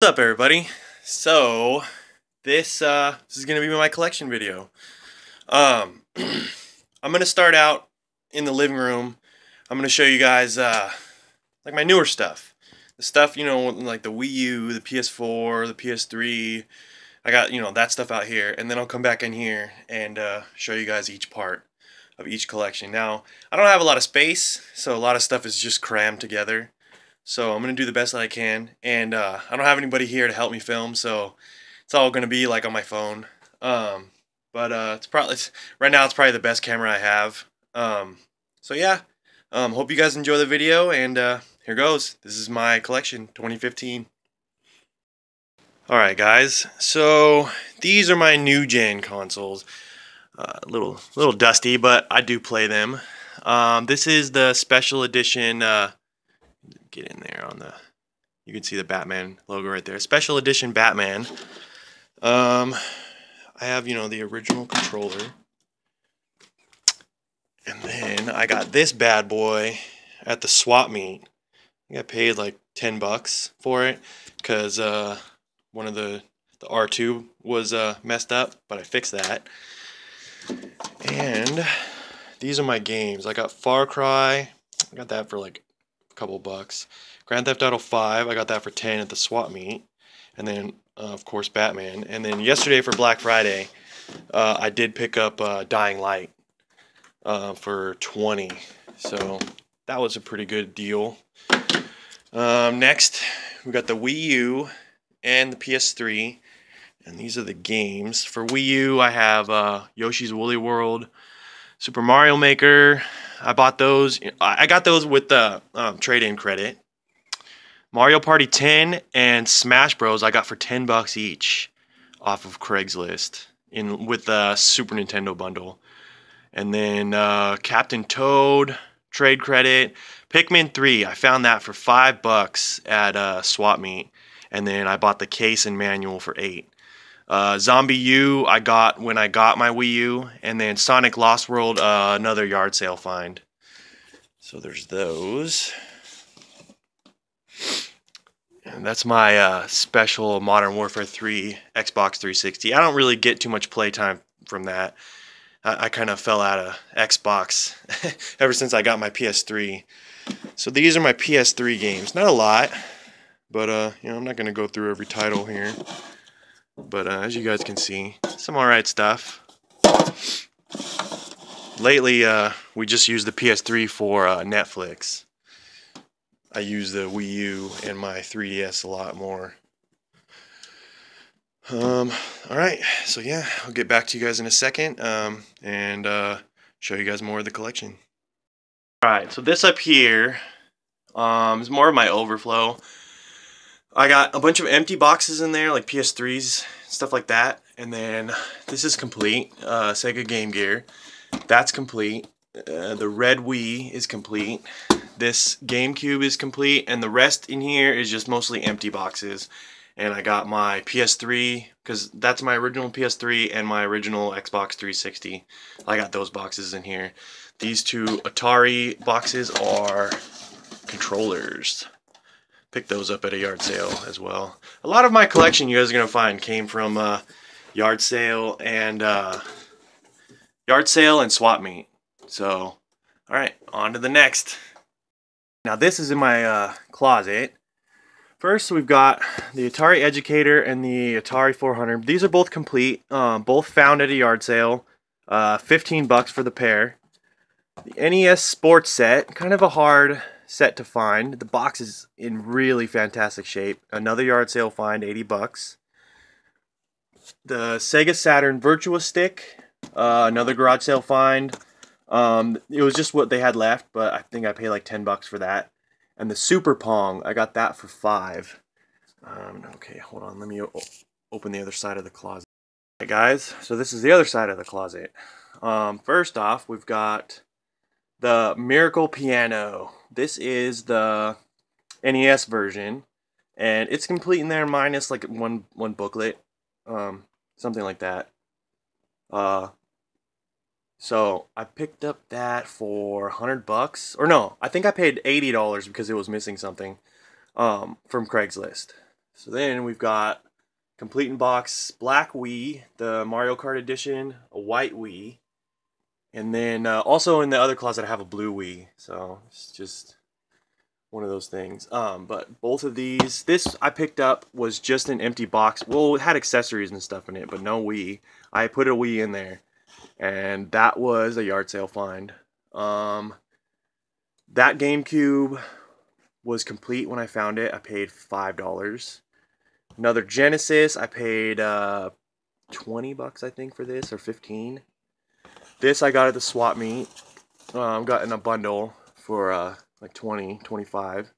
What's up, everybody? So this is gonna be my collection video. I'm gonna start out in the living room. I'm gonna show you guys like my newer stuff, the stuff like the Wii U, the PS4, the PS3. I got that stuff out here, and then I'll come back in here and show you guys each part of each collection. Now I don't have a lot of space, so a lot of stuff is just crammed together. So I'm going to do the best that I can, and I don't have anybody here to help me film, so it's all going to be like on my phone. But right now it's probably the best camera I have. So yeah, hope you guys enjoy the video, and here goes. This is my collection, 2015. Alright guys, so these are my new gen consoles. A little dusty, but I do play them. This is the special edition. Get in there on you can see the Batman logo right there. Special edition Batman. I have the original controller, and then I got this bad boy at the swap meet. I got paid like $10 for it because one of the R2 was messed up, but I fixed that. And these are my games. I got Far Cry. I got that for like couple bucks. Grand Theft Auto 5, I got that for 10 at the swap meet. And then of course Batman. And then yesterday for Black Friday I did pick up Dying Light for 20, so that was a pretty good deal. Next we got the Wii U and the PS3, and these are the games. For Wii U I have Yoshi's Woolly World, Super Mario Maker. I bought those. I got those with the trade-in credit. Mario Party 10 and Smash Bros. I got for $10 each off of Craigslist with the Super Nintendo bundle. And then Captain Toad trade credit. Pikmin 3, I found that for $5 at swap meet, and then I bought the case and manual for $8. ZombiU I got when I got my Wii U, and then Sonic Lost World, another yard sale find. So there's those. And that's my special Modern Warfare 3 Xbox 360. I don't really get too much playtime from that. I kind of fell out of Xbox ever since I got my PS3. So these are my PS3 games. Not a lot, but I'm not going to go through every title here. But as you guys can see, some alright stuff. Lately, we just use the PS3 for Netflix. I use the Wii U and my 3DS a lot more. Alright, so yeah, I'll get back to you guys in a second and show you guys more of the collection. Alright, so this up here is more of my overflow. I got a bunch of empty boxes in there, like PS3s, stuff like that. And then this is complete. Sega Game Gear. That's complete. The red Wii is complete. This GameCube is complete. And the rest in here is just mostly empty boxes. And I got my PS3, because that's my original PS3 and my original Xbox 360. I got those boxes in here. These two Atari boxes are controllers. Picked those up at a yard sale as well. A lot of my collection you guys are going to find came from yard sale and swap meet. So, alright, on to the next. Now this is in my closet. First we've got the Atari Educator and the Atari 400. These are both complete, both found at a yard sale. $15 for the pair. The NES Sports Set, kind of a hard set to find. The box is in really fantastic shape. Another yard sale find, $80. The Sega Saturn Virtua Stick, another garage sale find. It was just what they had left, but I think I paid like $10 for that. And the Super Pong, I got that for $5. Okay, hold on, let me open the other side of the closet. Alright guys, so this is the other side of the closet. First off, we've got the Miracle Piano. This is the NES version, and it's complete in there minus like one booklet, something like that. So I picked up that for $100, or no, I think I paid $80 because it was missing something from Craigslist. So then we've got complete in box black Wii, the Mario Kart edition, a white Wii, and then also in the other closet I have a blue Wii. So it's just one of those things. But both of these, this I picked up was just an empty box. Well, it had accessories and stuff in it, but no Wii. I put a Wii in there, and that was a yard sale find. That GameCube was complete when I found it. I paid $5. Another Genesis, I paid 20 bucks I think for this, or 15. This I got at the swap meet. Got in a bundle for like 20, 25.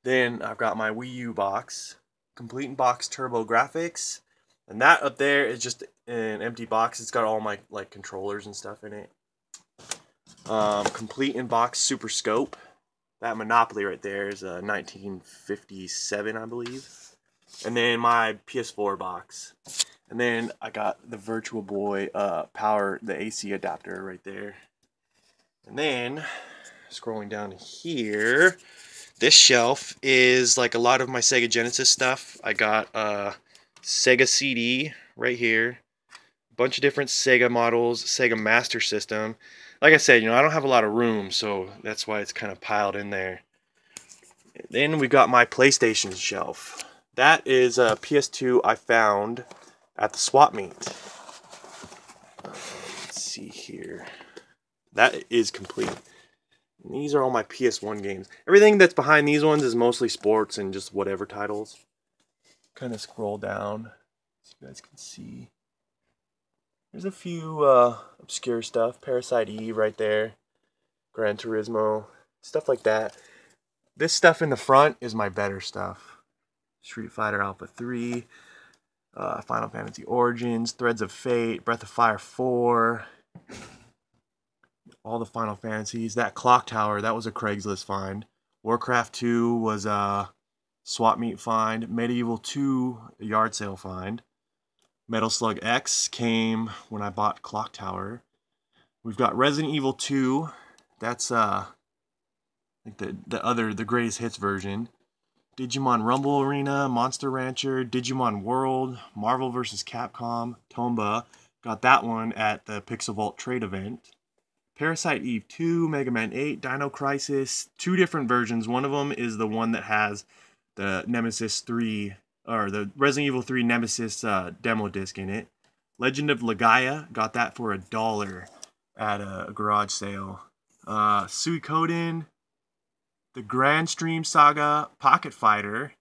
Then I've got my Wii U box, complete in box Turbo Graphics, and that up there is just an empty box. It's got all my like controllers and stuff in it. Complete in box Super Scope. That Monopoly right there is a 1957, I believe. And then my PS4 box. And then I got the Virtual Boy power, the AC adapter right there. And then, scrolling down here, this shelf is like a lot of my Sega Genesis stuff. I got a Sega CD right here. A bunch of different Sega models, Sega Master System. Like I said, you know, I don't have a lot of room, so that's why it's kind of piled in there. Then we got my PlayStation shelf. That is a PS2 I found at the swap meet. Let's see here. That is complete. And these are all my PS1 games. Everything that's behind these ones is mostly sports and just whatever titles. Kind of scroll down so you guys can see. There's a few obscure stuff. Parasite Eve right there. Gran Turismo. Stuff like that. This stuff in the front is my better stuff. Street Fighter Alpha 3. Final Fantasy Origins. Threads of Fate. Breath of Fire 4. All the Final Fantasies. That Clock Tower, that was a Craigslist find. Warcraft 2 was a swap meet find. Medieval 2, a yard sale find. Metal Slug X came when I bought Clock Tower. We've got Resident Evil 2. That's like the greatest hits version. Digimon Rumble Arena, Monster Rancher, Digimon World, Marvel vs. Capcom, Tomba. Got that one at the Pixel Vault trade event. Parasite Eve 2, Mega Man 8, Dino Crisis. Two different versions. One of them is the one that has the Nemesis 3, or the Resident Evil 3 Nemesis demo disc in it. Legend of Legaia, got that for $1 at a garage sale. Suikoden, the Grand Stream Saga, Pocket Fighter,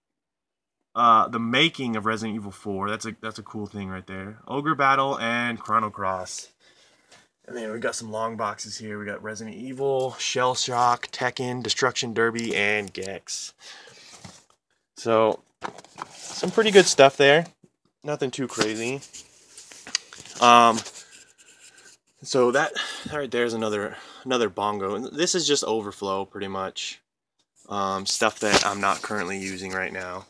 the making of Resident Evil 4. That's a cool thing right there. Ogre Battle and Chrono Cross. And then we got some long boxes here. We got Resident Evil, Shell Shock, Tekken, Destruction Derby, and Gex. So some pretty good stuff there. Nothing too crazy. So that right there is another bongo. This is just overflow pretty much. Stuff that I'm not currently using right now.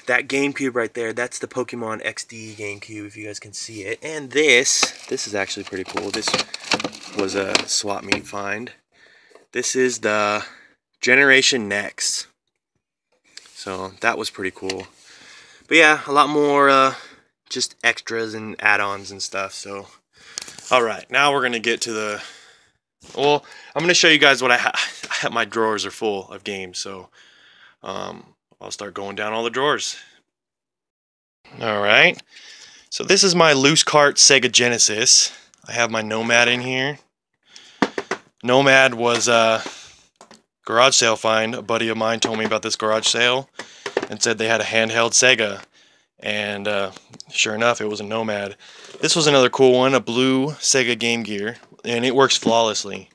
That GameCube right there, that's the Pokemon XD GameCube, if you guys can see it. And this is actually pretty cool. This was a swap meet find. This is the Generation Next. So that was pretty cool. But yeah, a lot more just extras and add-ons and stuff. So, alright, now we're going to get to the... Well, I'm going to show you guys what I have. My drawers are full of games, so... I'll start going down all the drawers. Alright, so this is my Loose Cart Sega Genesis. I have my Nomad in here. Nomad was a garage sale find. A buddy of mine told me about this garage sale and said they had a handheld Sega. And sure enough, it was a Nomad. This was another cool one, a blue Sega Game Gear, and it works flawlessly.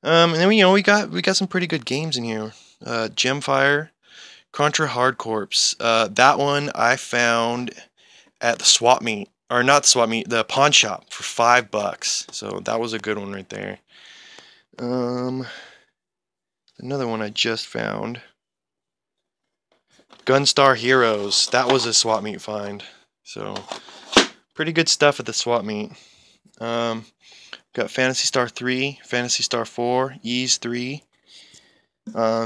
And then we got some pretty good games in here. Gemfire. Contra Hard Corps. That one I found at the swap meet, or not the swap meet, the pawn shop for $5. So that was a good one right there. Another one I just found. Gunstar Heroes. That was a swap meet find. So pretty good stuff at the swap meet. Got Phantasy Star 3, Phantasy Star 4, Ys 3.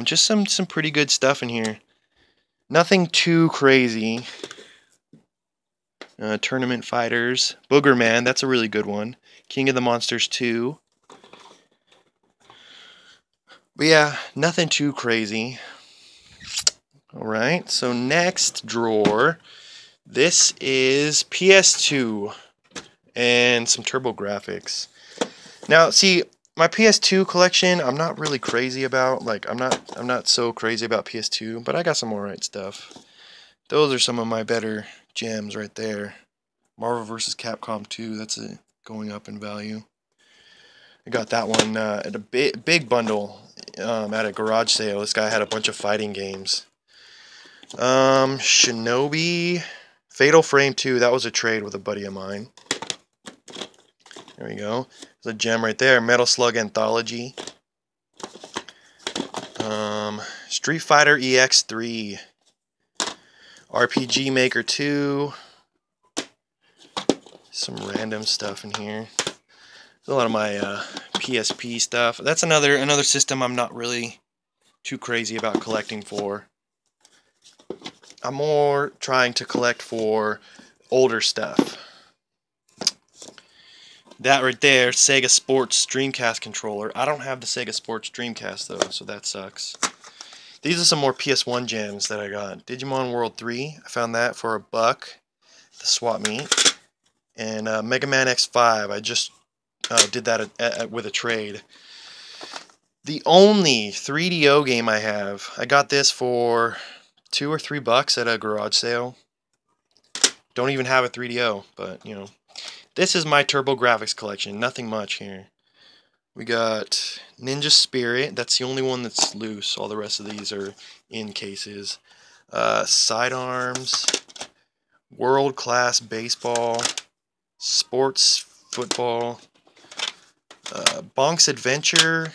Just some pretty good stuff in here. Nothing too crazy. Tournament Fighters. Boogerman, that's a really good one. King of the Monsters 2. But yeah, nothing too crazy. Alright, so next drawer. This is PS2 and some TurboGrafx. Now, see, my PS2 collection, I'm not really crazy about. Like, I'm not so crazy about PS2, but I got some alright stuff. Those are some of my better gems right there. Marvel vs. Capcom 2, that's going up in value. I got that one at a big bundle at a garage sale. This guy had a bunch of fighting games. Shinobi, Fatal Frame 2, that was a trade with a buddy of mine. There we go. There's a gem right there. Metal Slug Anthology. Street Fighter EX3. RPG Maker 2. Some random stuff in here. There's a lot of my PSP stuff. That's another system I'm not really too crazy about collecting for. I'm more trying to collect for older stuff. That right there, Sega Sports Dreamcast controller. I don't have the Sega Sports Dreamcast though, so that sucks. These are some more PS1 gems that I got. Digimon World 3, I found that for $1 at the swap meet. And Mega Man X5, I just did that with a trade. The only 3DO game I have, I got this for $2 or $3 at a garage sale. Don't even have a 3DO, but you know. This is my TurboGrafx collection, nothing much here. We got Ninja Spirit, that's the only one that's loose. All the rest of these are in cases. Sidearms, World Class Baseball, Sports Football, Bonk's Adventure,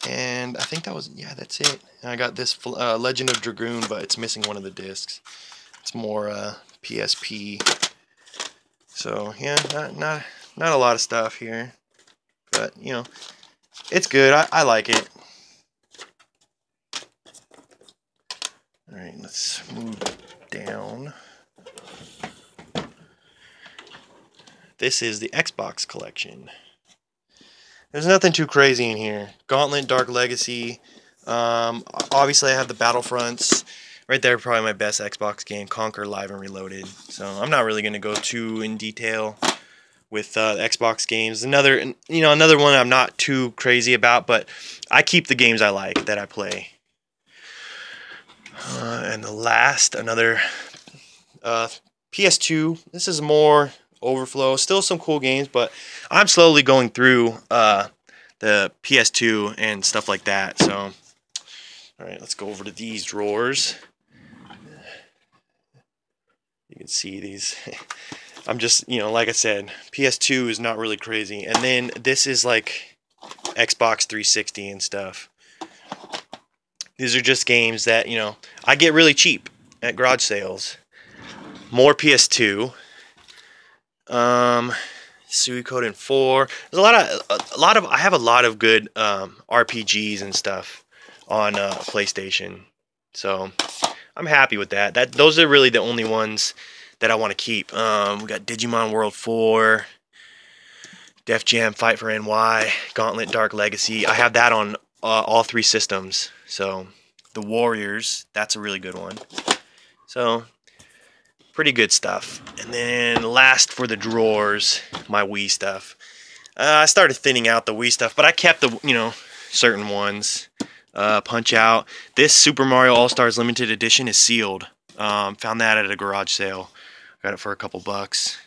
and I think that was, yeah, that's it. And I got this Legend of Dragoon, but it's missing one of the discs. It's more PSP. So yeah, not a lot of stuff here, but you know, it's good. I like it. All right, let's move down. This is the Xbox collection. There's nothing too crazy in here. Gauntlet, Dark Legacy. Obviously, I have the Battlefronts. Right there, probably my best Xbox game, Conquer Live and Reloaded. So I'm not really going to go too in detail with Xbox games. Another one I'm not too crazy about, but I keep the games I like that I play. And the last, another PS2. This is more overflow. Still some cool games, but I'm slowly going through the PS2 and stuff like that. So, all right, let's go over to these drawers. You can see these. I'm just, like I said, PS2 is not really crazy. And then this is like Xbox 360 and stuff. These are just games that, I get really cheap at garage sales. More PS2. Suikoden 4. There's I have a lot of good RPGs and stuff on PlayStation. So I'm happy with that. Those are really the only ones that I want to keep. We got Digimon World 4, Def Jam Fight for NY, Gauntlet Dark Legacy. I have that on all 3 systems. So The Warriors, that's a really good one. So pretty good stuff. And then last for the drawers, my Wii stuff. I started thinning out the Wii stuff, but I kept the certain ones. Punch Out. This Super Mario All-Stars Limited Edition is sealed. Found that at a garage sale. Got it for a couple bucks.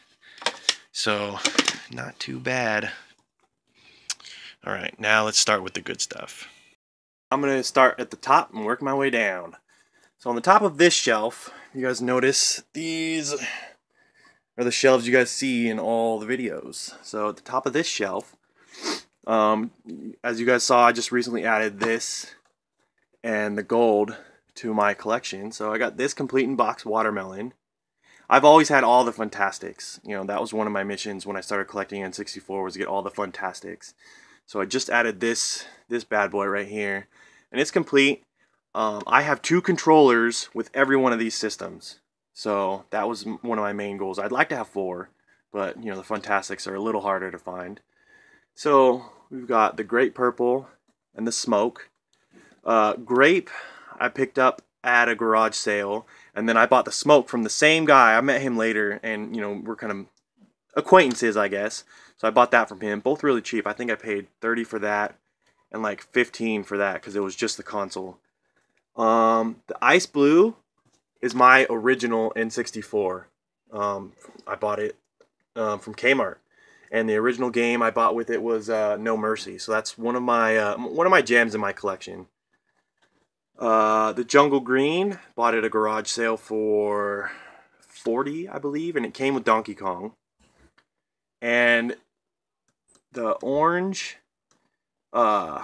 So, not too bad. Alright, now let's start with the good stuff. I'm going to start at the top and work my way down. So on the top of this shelf, you guys notice these are the shelves you guys see in all the videos. So at the top of this shelf, as you guys saw, I just recently added this and the gold to my collection. So I got this complete in box watermelon. I've always had all the Fantastics. That was one of my missions when I started collecting N64, was to get all the Fantastics. So I just added this bad boy right here, and it's complete. I have 2 controllers with every one of these systems. So that was one of my main goals. I'd like to have 4, but you know, the Funtastics are a little harder to find. So we've got the Grape Purple and the Smoke. Grape I picked up at a garage sale, and then I bought the Smoke from the same guy. I met him later, and you know, we're kind of acquaintances, I guess. So I bought that from him. Both really cheap. I think I paid 30 for that and like 15 for that because it was just the console. The Ice Blue is my original N64. I bought it from Kmart, and the original game I bought with it was No Mercy. So that's one of my gems in my collection. The Jungle Green, bought at a garage sale for 40, I believe, and it came with Donkey Kong. And the orange, where'd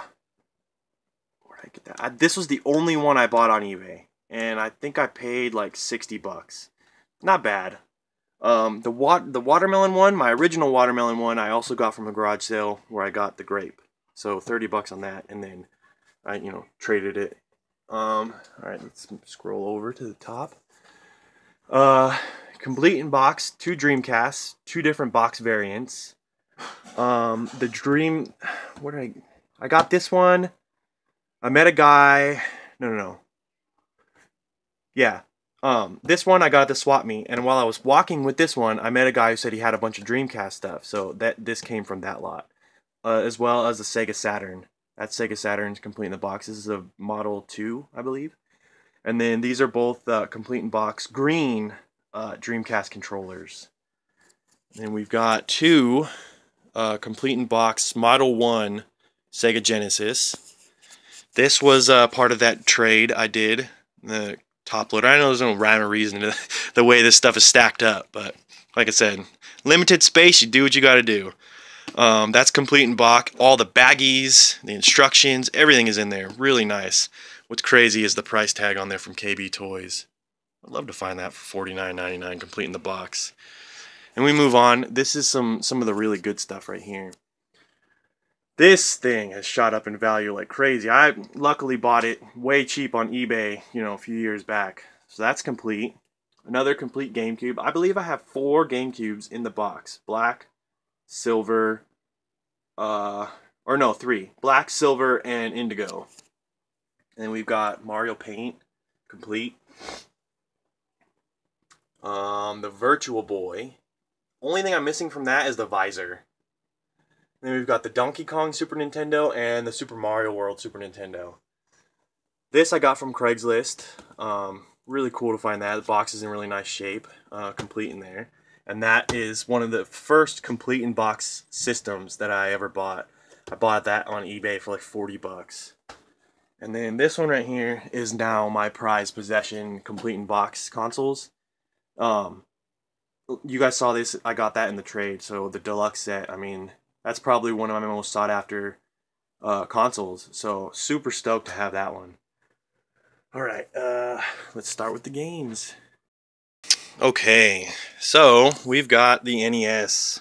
I get that? This was the only one I bought on eBay, and I think I paid like 60 bucks. Not bad. The watermelon one, my original watermelon one, I also got from a garage sale where I got the grape. So 30 bucks on that, and then I, you know, traded it. All right, let's scroll over to the top. Complete in box, 2 Dreamcasts, 2 different box variants. The Dream, I got this one. I met a guy, no. Yeah, this one I got at the swap meet, and while I was walking with this one, I met a guy who said he had a bunch of Dreamcast stuff, so this came from that lot. As well as the Sega Saturn. That Sega Saturn's complete in the box. This is a Model 2, I believe. And then these are both complete in box green Dreamcast controllers. And then we've got 2 complete in box Model 1 Sega Genesis. This was part of that trade I did, the top loader. I know there's no rhyme or reason to the way this stuff is stacked up, but like I said, limited space, you do what you got to do. That's complete in box. All the baggies, the instructions, everything is in there. Really nice. What's crazy is the price tag on there from KB Toys. I'd love to find that for $49.99 complete in the box. And we move on. This is some of the really good stuff right here. This thing has shot up in value like crazy. I luckily bought it way cheap on eBay, you know, a few years back. So that's complete. Another complete GameCube. I believe I have 4 GameCubes in the box. Black, silver, or no, 3. Black, silver, and indigo. And then we've got Mario Paint, complete. The Virtual Boy. Only thing I'm missing from that is the visor. And then we've got the Donkey Kong Super Nintendo and the Super Mario World Super Nintendo. This I got from Craigslist. Really cool to find that. The box is in really nice shape, complete in there. And that is one of the first complete in box systems that I ever bought. I bought that on eBay for like 40 bucks. And then this one right here is now my prized possession, complete in box consoles. You guys saw this, I got that in the trade, so the deluxe set, I mean, that's probably one of my most sought after consoles, so super stoked to have that one. Alright, let's start with the games. Okay, so we've got the NES.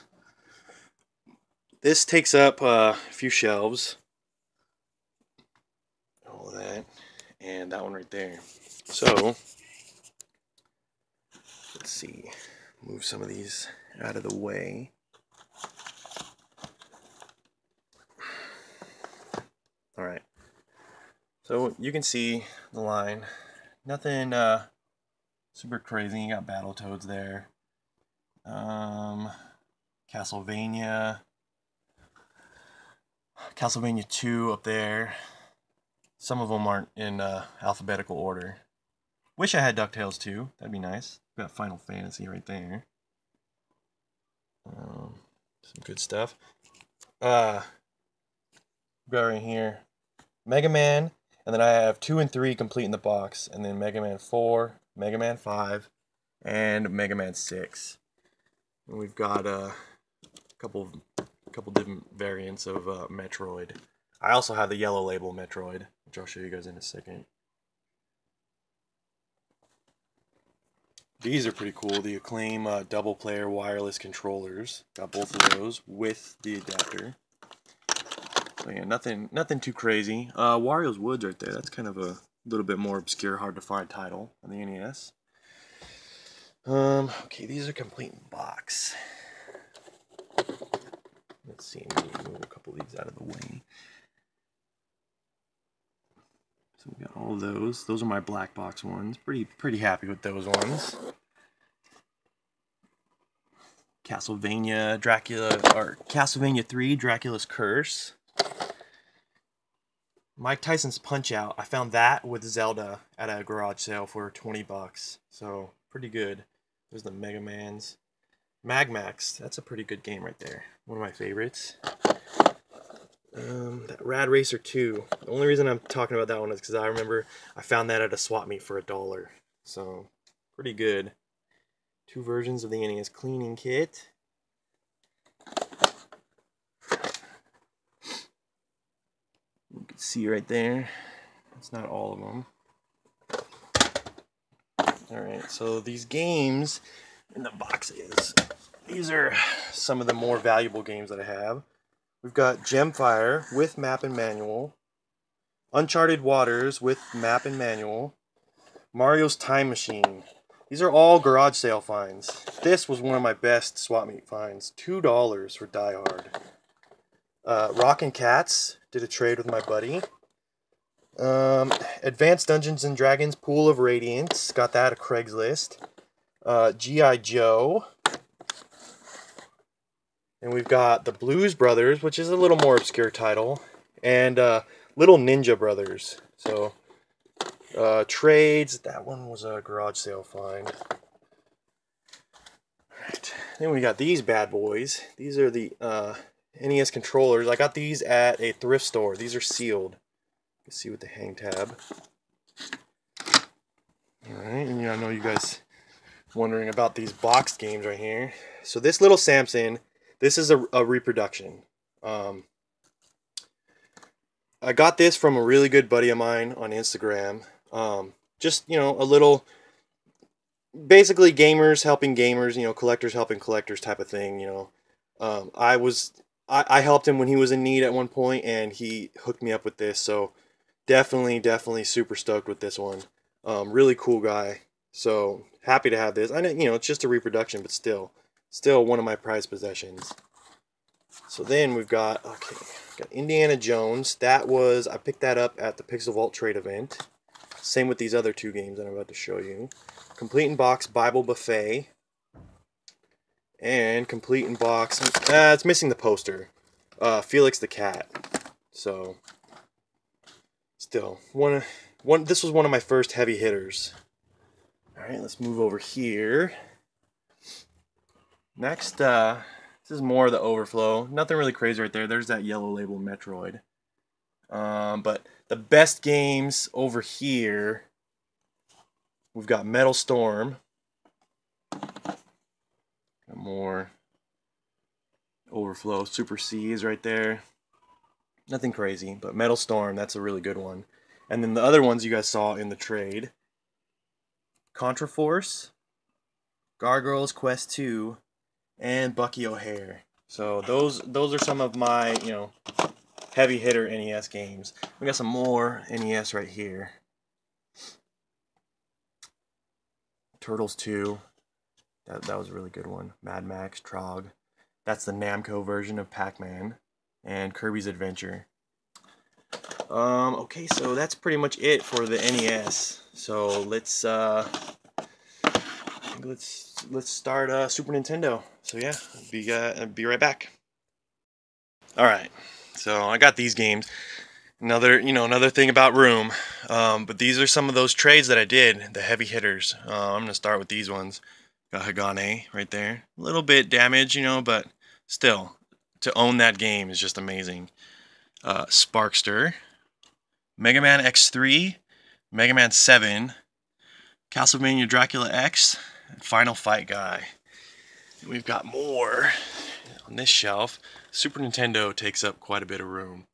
This takes up a few shelves. All of that, and that one right there. So, let's see, move some of these out of the way. Alright, so you can see the line. Nothing super crazy. You got Battletoads there. Castlevania 2 up there. Some of them aren't in alphabetical order. Wish I had DuckTales too. That'd be nice. Got Final Fantasy right there. Some good stuff. Got right here Mega Man, and then I have 2 and 3 complete in the box, and then Mega Man 4, Mega Man 5, and Mega Man 6. And we've got a couple different variants of Metroid. I also have the yellow label Metroid, which I'll show you guys in a second. These are pretty cool. The Acclaim double player wireless controllers. Got both of those with the adapter. So yeah, nothing too crazy. Wario's Woods right there. That's kind of a A little bit more obscure, hard to find title on the NES. Okay, these are complete in box. Let's see, maybe move a couple of these out of the way. So we got all of those. Those are my black box ones. Pretty happy with those ones. Castlevania, Dracula, or Castlevania 3, Dracula's Curse. Mike Tyson's Punch-Out! I found that with Zelda at a garage sale for 20 bucks. So, pretty good. There's the Mega Mans. Magmax, that's a pretty good game right there. One of my favorites. That Rad Racer 2. The only reason I'm talking about that one is because I remember I found that at a swap meet for $1. So, pretty good. 2 versions of the NES cleaning kit. You can see right there. It's not all of them. Alright, so these games in the boxes. These are some of the more valuable games that I have. We've got Gemfire with map and manual. Uncharted Waters with map and manual. Mario's Time Machine. These are all garage sale finds. This was one of my best swap meet finds. $2 for Die Hard. Rockin' Cats. Did a trade with my buddy. Advanced Dungeons and Dragons Pool of Radiance. Got that at Craigslist. G.I. Joe. And we've got the Blues Brothers, which is a little more obscure title. And Little Ninja Brothers. So, trades. That one was a garage sale find. Alright. Then we got these bad boys. These are the NES controllers. I got these at a thrift store. These are sealed. You can see with the hang tab. Alright, and I know you guys wondering about these boxed games right here. So this Little Samson, this is a reproduction. I got this from a really good buddy of mine on Instagram. Just, you know, a little, basically gamers helping gamers, you know, collectors helping collectors type of thing, you know. I helped him when he was in need at one point, and he hooked me up with this, so definitely super stoked with this one. Really cool guy, so happy to have this. I know, you know, it's just a reproduction, but still one of my prized possessions. So then we've got, okay, got Indiana Jones. That was, I picked that up at the Pixel Vault trade event. Same with these other 2 games that I'm about to show you. Complete in Box Bible Buffet. And Complete in Box, it's missing the poster. Felix the Cat. So, still, this was one of my first heavy hitters. Alright, let's move over here. Next, this is more of the overflow. Nothing really crazy right there. There's that yellow label Metroid. But the best games over here, we've got Metal Storm. Got more overflow. Super C is right there. Nothing crazy, but Metal Storm, that's a really good one. And then the other ones you guys saw in the trade. Contra Force, Gargoyles Quest 2, and Bucky O'Hare. So those are some of my, you know, heavy hitter NES games. We got some more NES right here. Turtles 2. That was a really good one. Mad Max, Trog. That's the Namco version of Pac-Man. And Kirby's Adventure. Okay, so that's pretty much it for the NES. So let's start Super Nintendo. So yeah, I'll be right back. All right, so I got these games. Another thing about room. But these are some of those trades that I did, the heavy hitters. I'm gonna start with these ones. Got Hagane right there. A little bit damaged, you know, but still, to own that game is just amazing. Sparkster, Mega Man X3, Mega Man 7, Castlevania Dracula X, and Final Fight Guy. And we've got more on this shelf. Super Nintendo takes up quite a bit of room.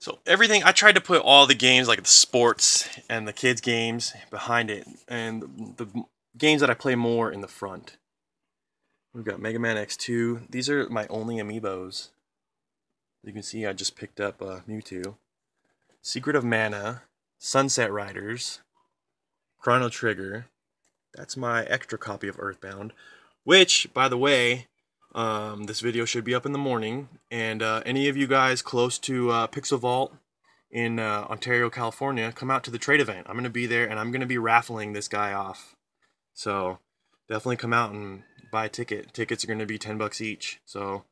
So everything, I tried to put all the games, like the sports and the kids games, behind it, and the games that I play more in the front. We've got Mega Man X2. These are my only amiibos. You can see I just picked up Mewtwo. Secret of Mana, Sunset Riders, Chrono Trigger. That's my extra copy of Earthbound, which, by the way, this video should be up in the morning. And any of you guys close to Pixel Vault in Ontario, California, come out to the trade event. I'm going to be there, and I'm going to be raffling this guy off. So definitely come out and buy a ticket. Tickets are going to be $10 each. So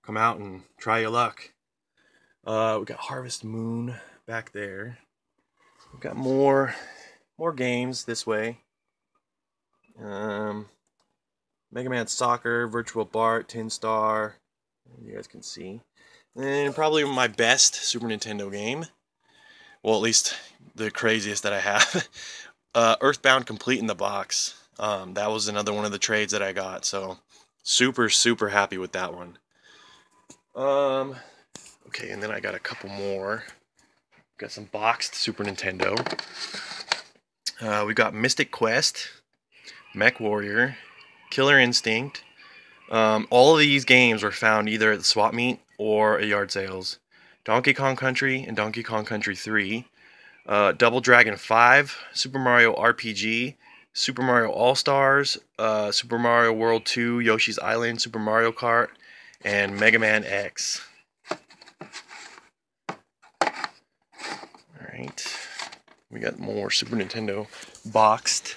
come out and try your luck. We got Harvest Moon back there. We've got more games this way. Mega Man Soccer, Virtual Bart, Tin Star. You guys can see. And probably my best Super Nintendo game. Well, at least the craziest that I have. Earthbound Complete in the Box. That was another one of the trades that I got. So super, super happy with that one. Okay, and then I got a couple more. Got some boxed Super Nintendo. We got Mystic Quest, Mech Warrior, Killer Instinct. All of these games were found either at the swap meet or at yard sales. Donkey Kong Country and Donkey Kong Country 3. Double Dragon 5, Super Mario RPG, Super Mario All-Stars, Super Mario World 2, Yoshi's Island, Super Mario Kart, and Mega Man X. Alright, we got more Super Nintendo boxed.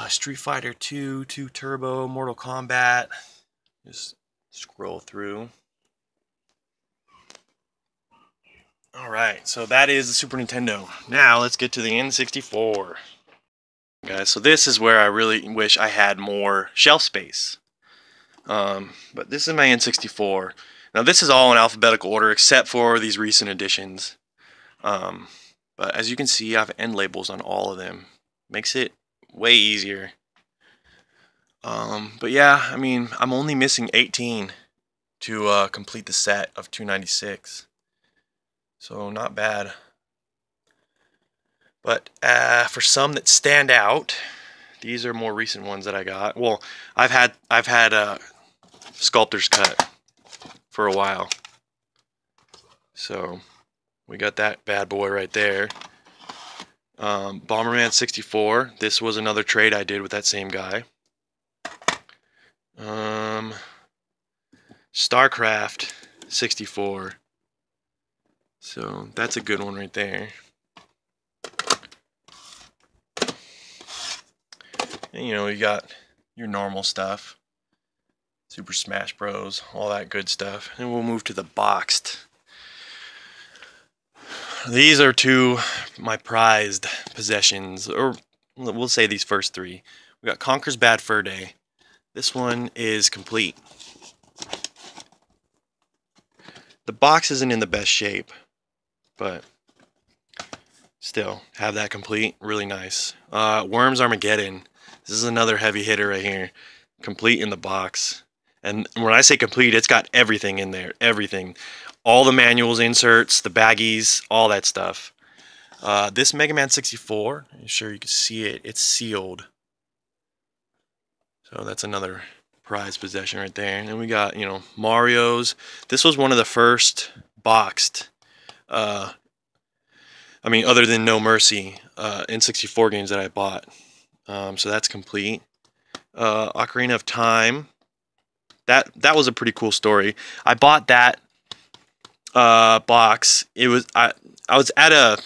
Street Fighter 2, 2 Turbo, Mortal Kombat. Just scroll through. Alright, so that is the Super Nintendo. Now let's get to the N64. Guys, so this is where I really wish I had more shelf space. But this is my N64. Now this is all in alphabetical order except for these recent additions. But as you can see, I have end labels on all of them. Makes it way easier. But yeah, I mean, I'm only missing 18 to complete the set of 296. So not bad. But for some that stand out, these are more recent ones that I got. Well, I've had Sculptor's Cut for a while. So we got that bad boy right there. Bomberman 64. This was another trade I did with that same guy. StarCraft 64. So that's a good one right there. And you know, you got your normal stuff. Super Smash Bros, all that good stuff. And we'll move to the boxed. These are two my prized possessions, or we'll say these first three. We got Conker's Bad Fur Day. This one is complete. The box isn't in the best shape, but still have that complete. Really nice. Worms Armageddon. This is another heavy hitter right here. Complete in the box. And when I say complete, it's got everything in there. Everything. All the manuals, inserts, the baggies, all that stuff. This Mega Man 64, I'm sure you can see it. It's sealed. So that's another prized possession right there. And then we got, you know, Mario's. This was one of the first boxed, I mean, other than No Mercy, N64 games that I bought. So that's complete. Ocarina of Time. That was a pretty cool story. I bought that box. It was I was at an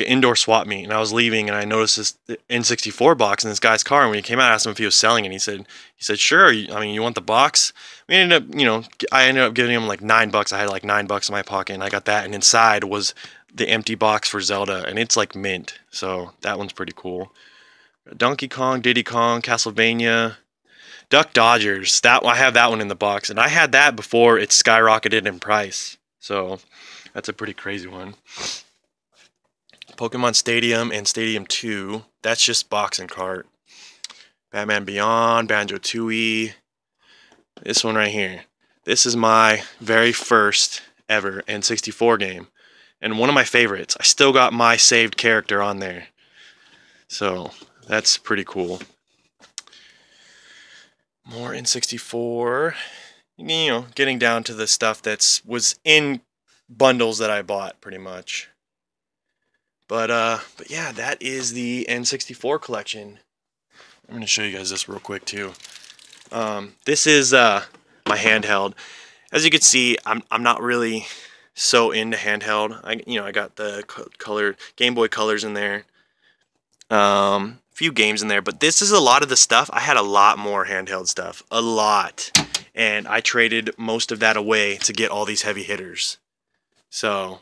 indoor swap meet, and I was leaving, and I noticed this N64 box in this guy's car. And when he came out, I asked him if he was selling it. And he said, sure. I mean, you want the box? We ended up, you know, I ended up giving him like $9. I had like $9 in my pocket, and I got that. And inside was the empty box for Zelda, and it's like mint. So that one's pretty cool. Donkey Kong, Diddy Kong, Castlevania, Duck Dodgers. I have that one in the box, and I had that before it skyrocketed in price. So that's a pretty crazy one. Pokemon Stadium and Stadium 2. That's just box and cart. Batman Beyond, Banjo-Tooie. This one right here. This is my very first ever N64 game. And one of my favorites. I still got my saved character on there. So that's pretty cool. More N64. You know, getting down to the stuff was in bundles that I bought pretty much. But yeah, that is the N64 collection. I'm gonna show you guys this real quick too. This is my handheld. As you can see, I'm not really so into handheld. I got the colored Game Boy Colors in there. A few games in there, but this is a lot of the stuff. I had a lot more handheld stuff, a lot, and I traded most of that away to get all these heavy hitters. So,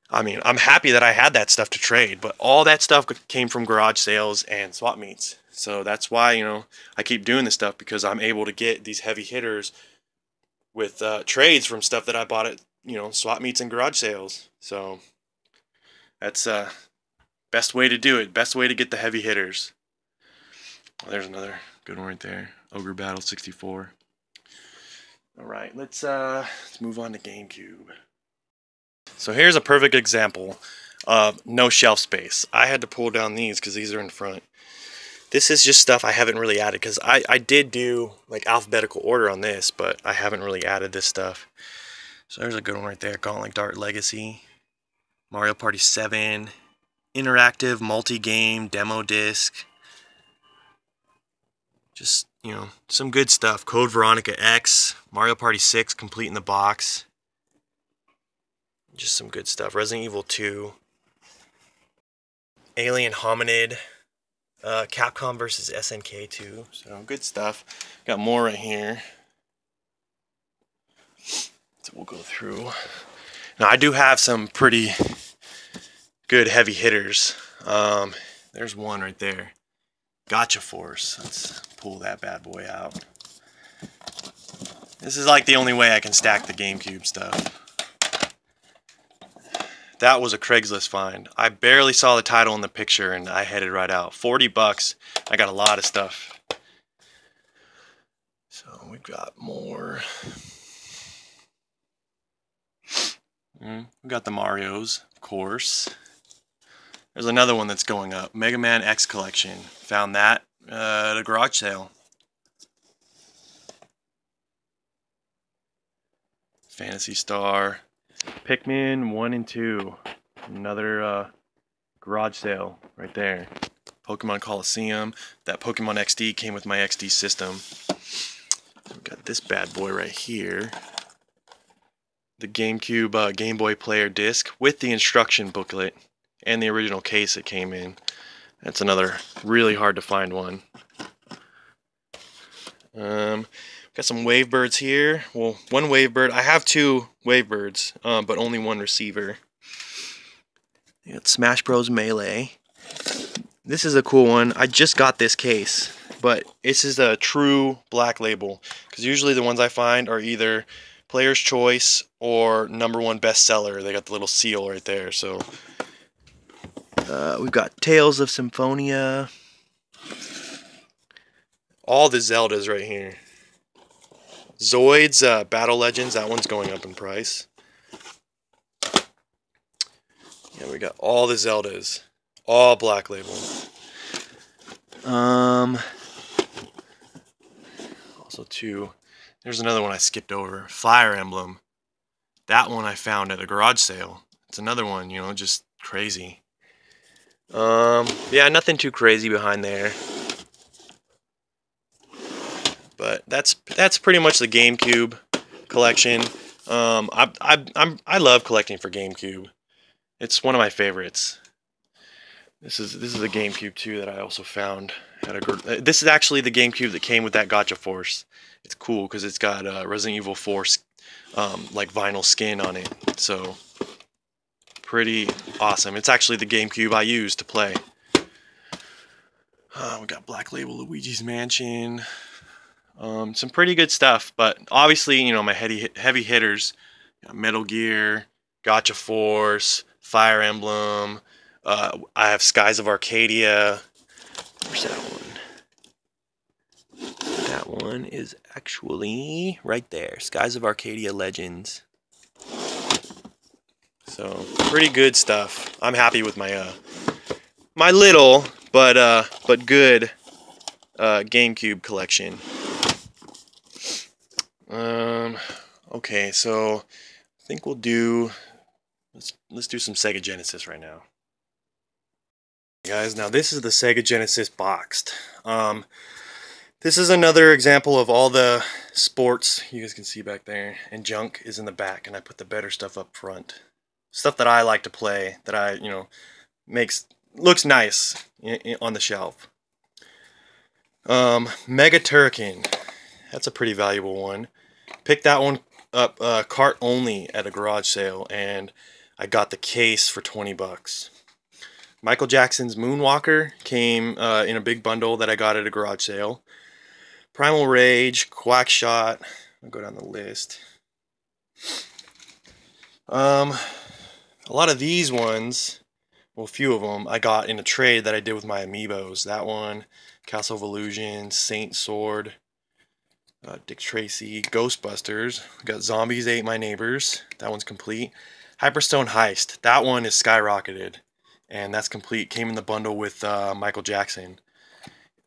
I mean, I'm happy that I had that stuff to trade, but all that stuff came from garage sales and swap meets. So that's why, I keep doing this stuff, because I'm able to get these heavy hitters with trades from stuff that I bought at, swap meets and garage sales. So that's best way to do it. Best way to get the heavy hitters. Oh, there's another good one right there. Ogre Battle 64. All right, let's move on to GameCube. So here's a perfect example of no shelf space. I had to pull down these because these are in front. This is just stuff I haven't really added, because I did do like alphabetical order on this, but I haven't really added this stuff. So there's a good one right there. Gauntlet Dart Legacy. Mario Party 7. Interactive multi-game demo disc. Just, some good stuff. Code Veronica X. Mario Party 6 complete in the box. Just some good stuff. Resident Evil 2. Alien Hominid. Capcom versus SNK 2. So good stuff. Got more right here. So we'll go through. Now I do have some pretty good heavy hitters. There's one right there. Gotcha Force. Let's pull that bad boy out. This is like the only way I can stack the GameCube stuff. That was a Craigslist find. I barely saw the title in the picture and I headed right out. 40 bucks. I got a lot of stuff. So we've got more. We got the Marios, of course. There's another one that's going up. Mega Man X Collection. Found that at a garage sale. Phantasy Star. Pikmin 1 and 2. Another garage sale right there. Pokemon Coliseum. That Pokemon XD came with my XD system. We've got this bad boy right here. The GameCube Game Boy Player disc with the instruction booklet and the original case it came in. That's another really hard to find one. Got some Wavebirds here. Well, one Wavebird. I have two Wavebirds, but only one receiver. You got Smash Bros. Melee. This is a cool one. I just got this case, but this is a true black label, because usually the ones I find are either Player's Choice or #1 bestseller. They got the little seal right there. So we've got Tales of Symphonia. All the Zeldas right here. Zoids Battle Legends. That one's going up in price. Yeah, we got all the Zeldas. All black label. Also too, there's another one I skipped over. Fire Emblem. That one I found at a garage sale. It's another one, just crazy. Yeah, nothing too crazy behind there. But that's pretty much the GameCube collection. I love collecting for GameCube. It's one of my favorites. This is a GameCube too that I also found at a. This is actually the GameCube that came with that Gotcha Force. It's cool because it's got Resident Evil 4 like vinyl skin on it. So pretty awesome. It's actually the GameCube I use to play. We got Black Label Luigi's Mansion. Some pretty good stuff, but obviously, my heavy hitters, Metal Gear, Gotcha Force, Fire Emblem. I have Skies of Arcadia. Where's that one? That one is actually right there. Skies of Arcadia Legends. So pretty good stuff. I'm happy with my my little but good GameCube collection. Okay, so I think we'll do let's do some Sega Genesis right now. guys, now this is the Sega Genesis boxed. This is another example of all the sports you guys can see back there, and junk is in the back, and I put the better stuff up front. Stuff that I like to play, that I, looks nice on the shelf. Mega Turrican, that's a pretty valuable one. Picked that one up cart only at a garage sale, and I got the case for 20 bucks. Michael Jackson's Moonwalker came in a big bundle that I got at a garage sale. Primal Rage, Quackshot, I'll go down the list. A lot of these ones, well, a few of them, I got in a trade that I did with my amiibos. That one, Castle of Illusion, Saint Sword, Dick Tracy, Ghostbusters. We got Zombies Ate My Neighbors. That one's complete. Hyperstone Heist. That one is skyrocketed, and that's complete. Came in the bundle with Michael Jackson.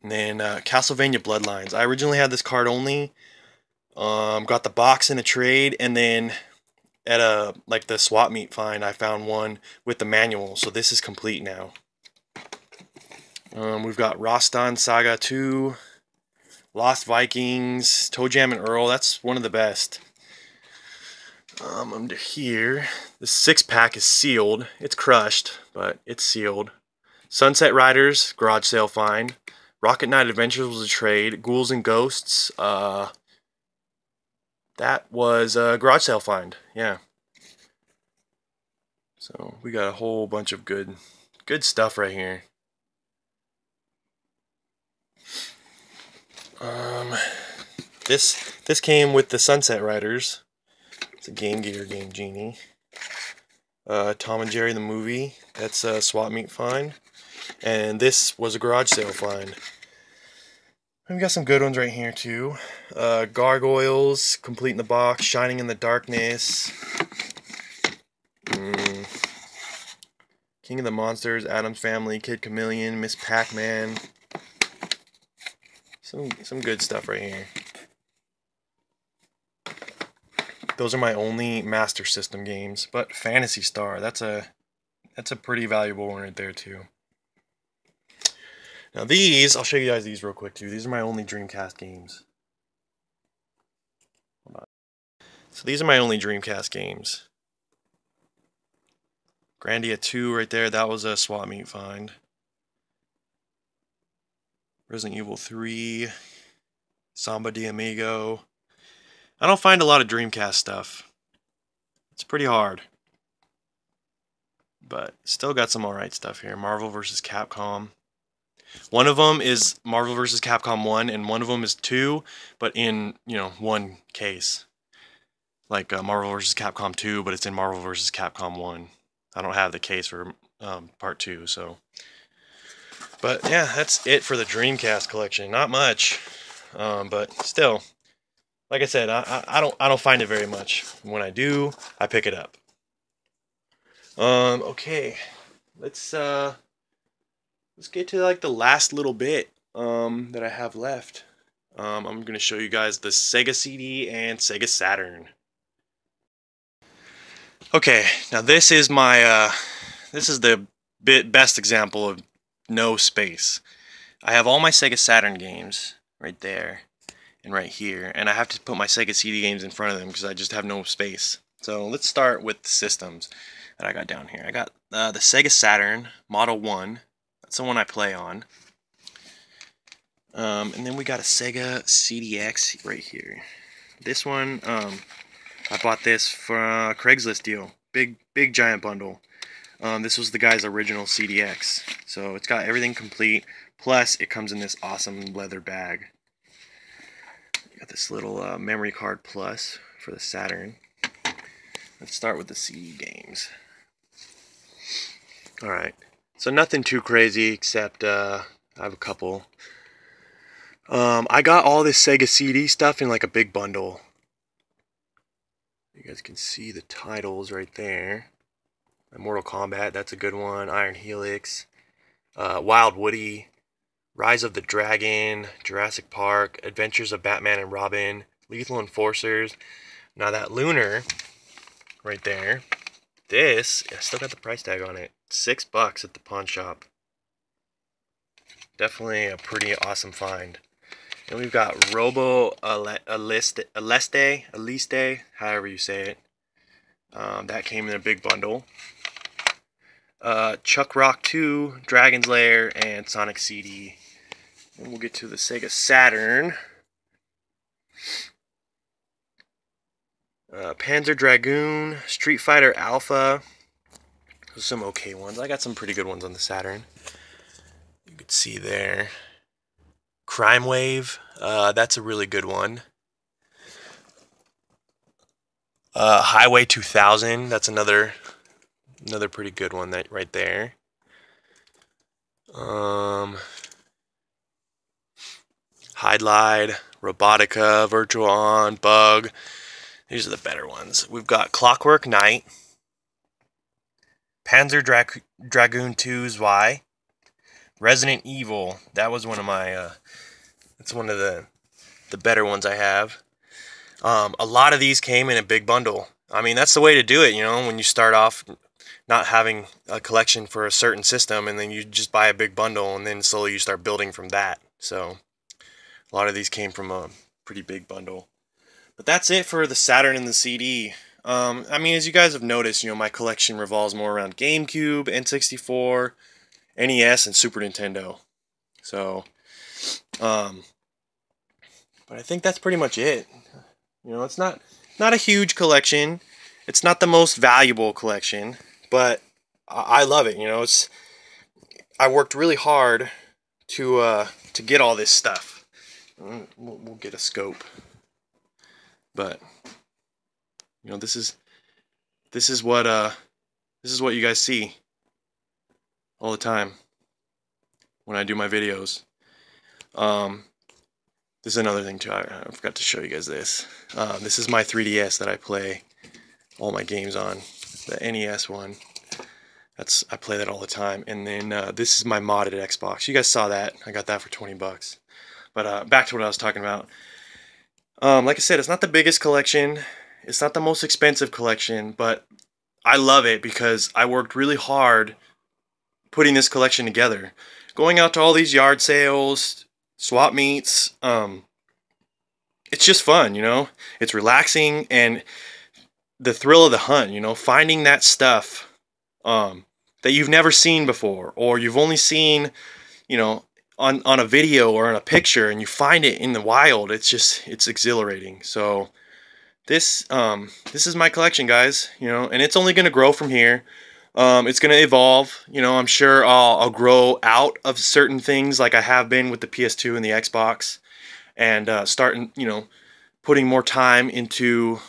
And then Castlevania Bloodlines. I originally had this card only. Got the box in a trade, and then at the swap meet find, I found one with the manual. So this is complete now. We've got Rostan Saga 2, Lost Vikings, Toe Jam and Earl. That's one of the best. Under here, the 6-pack is sealed. It's crushed, but it's sealed. Sunset Riders, garage sale find. Rocket Knight Adventures was a trade. Ghouls and Ghosts, that was a garage sale find. Yeah. So we got a whole bunch of good stuff right here. This came with the Sunset Riders. It's a Game Gear Game Genie. Tom and Jerry the movie. That's a swap meet find. And this was a garage sale find. We've got some good ones right here too. Gargoyles, complete in the box. Shining in the Darkness. King of the Monsters, Addams Family, Kid Chameleon, Miss Pac-Man. Some good stuff right here. Those are my only Master System games, but Phantasy Star, that's a pretty valuable one right there too. Now these, I'll show you guys these real quick too. These are my only Dreamcast games. Hold on. So these are my only Dreamcast games. Grandia 2 right there, that was a swap meet find. Resident Evil 3, Samba de Amigo. I don't find a lot of Dreamcast stuff. It's pretty hard. But still got some alright stuff here. Marvel vs. Capcom. One of them is Marvel vs. Capcom 1, and one of them is 2, but in, one case. Like Marvel vs. Capcom 2, but it's in Marvel vs. Capcom 1. I don't have the case for part 2, so. But yeah, that's it for the Dreamcast collection. Not much, but still, like I said, I don't find it very much. When I do, I pick it up. Okay, let's get to like the last little bit that I have left. I'm gonna show you guys the Sega CD and Sega Saturn. Okay, now this is my this is the best example of no space. I have all my Sega Saturn games right there and right here, and I have to put my Sega CD games in front of them because I just have no space. So let's start with the systems that I got down here. I got the Sega Saturn Model 1. That's the one I play on. And then we got a Sega CDX right here. This one, I bought this for a Craigslist deal. Big giant bundle. This was the guy's original CDX. So it's got everything complete. Plus, it comes in this awesome leather bag. Got this little memory card plus for the Saturn. Let's start with the CD games. Alright. So nothing too crazy except I have a couple. I got all this Sega CD stuff in like a big bundle. You guys can see the titles right there. Mortal Kombat, that's a good one. Iron Helix, Wild Woody, Rise of the Dragon, Jurassic Park, Adventures of Batman and Robin, Lethal Enforcers. Now that Lunar right there, this, I still got the price tag on it. $6 at the pawn shop. Definitely a pretty awesome find. And we've got Robo Aliste, however you say it. That came in a big bundle. Chuck Rock 2, Dragon's Lair, and Sonic CD. And we'll get to the Sega Saturn. Panzer Dragoon, Street Fighter Alpha. Those are some okay ones. I got some pretty good ones on the Saturn. You could see there. Crime Wave, that's a really good one. Highway 2000, that's another pretty good one right there. Hide-Lide, Robotica, Virtual On, Bug. These are the better ones. We've got Clockwork Knight, Panzer Dragoon 2's Y, Resident Evil. That was one of my, it's one of the better ones I have. A lot of these came in a big bundle. I mean, that's the way to do it, you know, when you start off not having a collection for a certain system, and then you just buy a big bundle, and then slowly you start building from that. So a lot of these came from a pretty big bundle. But that's it for the Saturn and the CD. I mean, as you guys have noticed, you know, my collection revolves more around GameCube, N64, NES, and Super Nintendo. So, but I think that's pretty much it. You know, it's not a huge collection. It's not the most valuable collection, but I love it. You know, I worked really hard to get all this stuff. We'll get a scope. But you know, this is what you guys see all the time when I do my videos. This is another thing too. I forgot to show you guys this. This is my 3DS that I play all my games on. The NES one. I play that all the time. And then this is my modded Xbox. You guys saw that. I got that for 20 bucks. But back to what I was talking about. Like I said, it's not the biggest collection. It's not the most expensive collection, but I love it because I worked really hard putting this collection together. Going out to all these yard sales, swap meets, it's just fun, you know? It's relaxing, and the thrill of the hunt, you know? Finding that stuff that you've never seen before, or you've only seen, you know, on a video or on a picture, and you find it in the wild. It's exhilarating. So this is my collection, guys, you know, and it's only going to grow from here. It's going to evolve, you know. I'm sure I'll grow out of certain things like I have been with the PS2 and the Xbox, and starting, you know, putting more time into,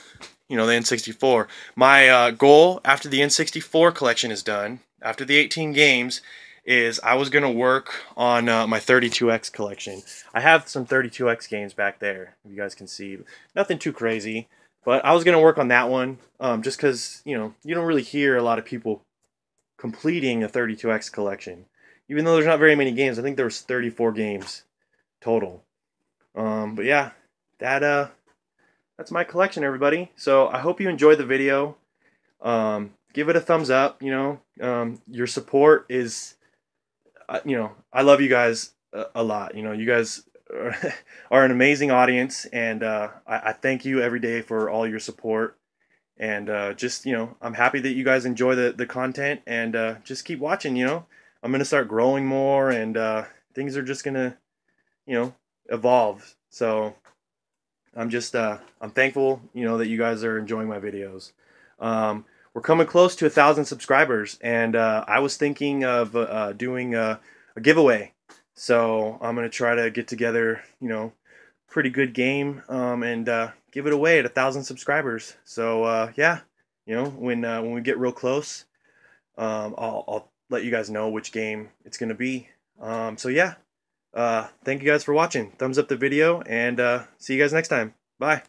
you know, the N64. My goal after the N64 collection is done, after the 18 games, is I was going to work on my 32X collection. I have some 32X games back there, if you guys can see. Nothing too crazy, but I was going to work on that one just because, you know, you don't really hear a lot of people completing a 32X collection. Even though there's not very many games. I think there was 34 games total. But yeah, that's my collection, everybody. So I hope you enjoyed the video. Give it a thumbs up, you know. Your support is... you know, I love you guys a lot. You know, you guys are an amazing audience, and I thank you every day for all your support. And just, you know, I'm happy that you guys enjoy the content, and just keep watching. You know, I'm gonna start growing more, and things are just gonna, you know, evolve. So I'm thankful, you know, that you guys are enjoying my videos. We're coming close to 1,000 subscribers, and I was thinking of doing a giveaway. So I'm gonna try to get together, you know, pretty good game, and give it away at 1,000 subscribers. So yeah, you know, when we get real close, I'll let you guys know which game it's gonna be. So yeah, thank you guys for watching. Thumbs up the video, and see you guys next time. Bye.